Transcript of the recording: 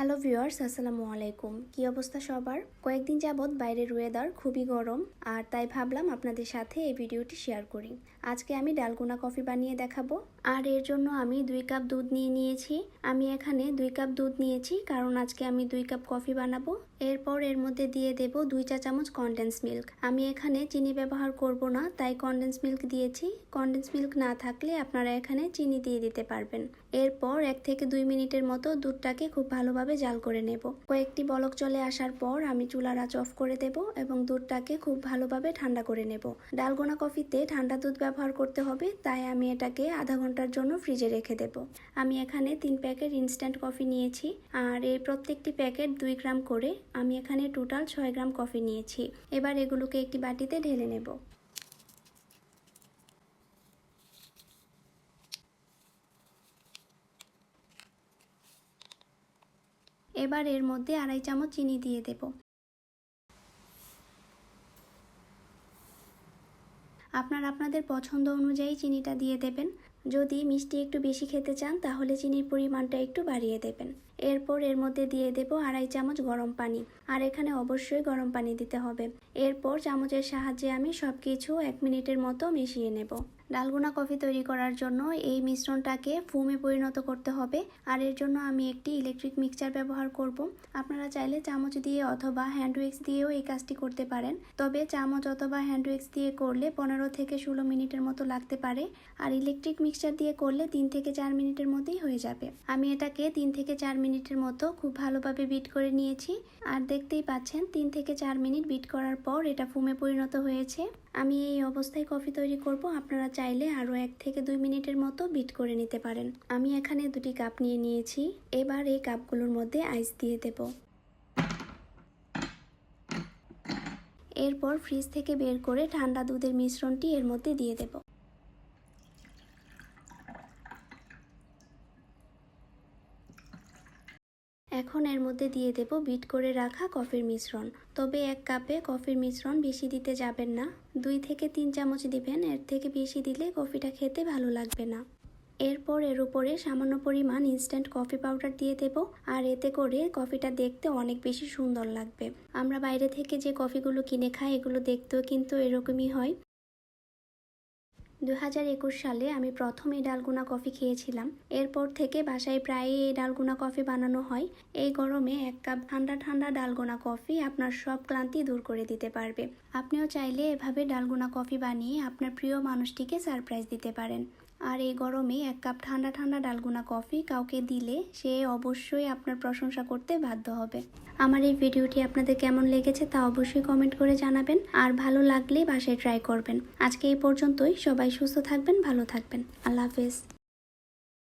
Hello viewers, আসসালামু আলাইকুম। কি অবস্থা সবার? কয়েকদিন যাবৎ বাইরের ওয়েদার খুবই গরম, আর তাই ভাবলাম আপনাদের সাথে এই ভিডিওটি শেয়ার করি। আজকে আমি ডালগোনা কফি বানিয়ে দেখাবো, আর এর জন্য আমি 2 কাপ দুধ নিয়েছি। আমি এখানে 2 কাপ দুধ নিয়েছি কারণ আজকে আমি 2 কাপ কফি বানাবো। এরপর এর মধ্যে দিয়ে দেব 2 চা চামচ কনডেন্স মিল্ক। আমি এখানে চিনি ব্যবহার করব না, তাই কনডেন্স মিল্ক দিয়েছি। কনডেন্স মিল্ক না থাকলে আপনারা এখানে চিনি দিয়ে দিতে পারবেন। এরপর 1 থেকে 2 মিনিটের মতো দুধটাকে খুব ভালোভাবে জাল করে নেব। কয়েকটি বলক চলে আসার পর আমি চুলার আঁচ অফ করে দেব এবং দুধটাকে খুব ভালোভাবে ঠান্ডা করে নেব। ডালগোনা কফিতে ঠান্ডা দুধ ব্যবহার করতে হবে, তাই আমি এটাকে আধা ঘন্টার জন্য ফ্রিজে রেখে দেব। আমি এখানে 3 প্যাকেট ইনস্ট্যান্ট কফি নিয়েছি, আর এই প্রত্যেকটি প্যাকেট 2 গ্রাম করে। আমি এখানে টোটাল 6 গ্রাম কফি নিয়েছি। এবার এগুলোকে একটি বাটিতে ঢেলে নেব। এবার এর মধ্যে 2.5 চামচ চিনি দিয়ে দেব। আপনারা আপনাদের পছন্দ অনুযায়ী চিনিটা দিয়ে দেবেন। যদি মিষ্টি একটু বেশি খেতে চান তাহলে চিনির পরিমাণটা একটু বাড়িয়ে দেবেন। এরপর এর মধ্যে দিয়ে দেব 2.5 চামচ গরম পানি, আর এখানে অবশ্যই গরম পানি দিতে হবে। এরপর চামচের সাহায্যে আমি সবকিছু 1 মিনিটের মতো মিশিয়ে নেব। ডালগোনা কফি তৈরি করার জন্য এই মিশ্রণটাকে ফোমে পরিণত করতে হবে, আর এর জন্য আমি একটি ইলেকট্রিক মিক্সচার ব্যবহার করব। আপনারা চাইলে চামচ দিয়ে অথবা হ্যান্ড উইক্স দিয়েও এই কাজটি করতে পারেন, তবে চামচ অথবা হ্যান্ড উইক্স দিয়ে করলে 15 থেকে 16 মিনিটের মতো লাগতে পারে, আর ইলেকট্রিক মিক্সচার দিয়ে করলে 3 থেকে 4 মিনিটের মধ্যেই হয়ে যাবে। আমি এটাকে 3 থেকে 4 মিনিটের মতো খুব ভালোভাবে বিট করে নিয়েছি, আর দেখতেই পাচ্ছেন 3 থেকে 4 মিনিট বিট করার পর এটা ফোমে পরিণত হয়েছে। আমি এই অবস্থায় কফি তৈরি করব। আপনারা চাইলে আরও 1 থেকে 2 মিনিটের মতো বিট করে নিতে পারেন। আমি এখানে 2টি কাপ নিয়েছি। এবার এই কাপগুলোর মধ্যে আইস দিয়ে দেব। এরপর ফ্রিজ থেকে বের করে ঠান্ডা দুধের মিশ্রণটি এর মধ্যে দিয়ে দেব। এখন এর মধ্যে দিয়ে দেব বিট করে রাখা কফির মিশ্রণ। তবে 1 কাপে কফির মিশ্রণ বেশি দিতে যাবেন না, 2 থেকে 3 চামচ দিবেন। এর থেকে বেশি দিলে কফিটা খেতে ভালো লাগবে না। এরপর এর উপরে সামান্য পরিমাণ ইনস্ট্যান্ট কফি পাউডার দিয়ে দেব, আর এতে করে কফিটা দেখতে অনেক বেশি সুন্দর লাগবে। আমরা বাইরে থেকে যে কফিগুলো কিনে খাই এগুলো দেখতেও কিন্তু এরকমই হয়। 2021 সালে আমি প্রথম এই ডালগোনা কফি খেয়েছিলাম। এরপর থেকে বাসায় প্রায়ই এই ডালগোনা কফি বানানো হয়। এই গরমে 1 কাপ ঠান্ডা ঠান্ডা ডালগোনা কফি আপনার সব ক্লান্তি দূর করে দিতে পারবে। আপনিও চাইলে এভাবে ডালগোনা কফি বানিয়ে আপনার প্রিয় মানুষটিকে সারপ্রাইজ দিতে পারেন। আর এই গরমে 1 কাপ ঠান্ডা ঠান্ডা ডালগোনা কফি কাউকে দিলে সে অবশ্যই আপনার প্রশংসা করতে বাধ্য হবে। আমার এই ভিডিওটি আপনাদের কেমন লেগেছে তা অবশ্যই কমেন্ট করে জানাবেন, আর ভালো লাগলে বাসায় ট্রাই করবেন। আজকে এই পর্যন্তই। সবাই সুস্থ থাকবেন, ভালো থাকবেন। আল্লাহ হাফেজ।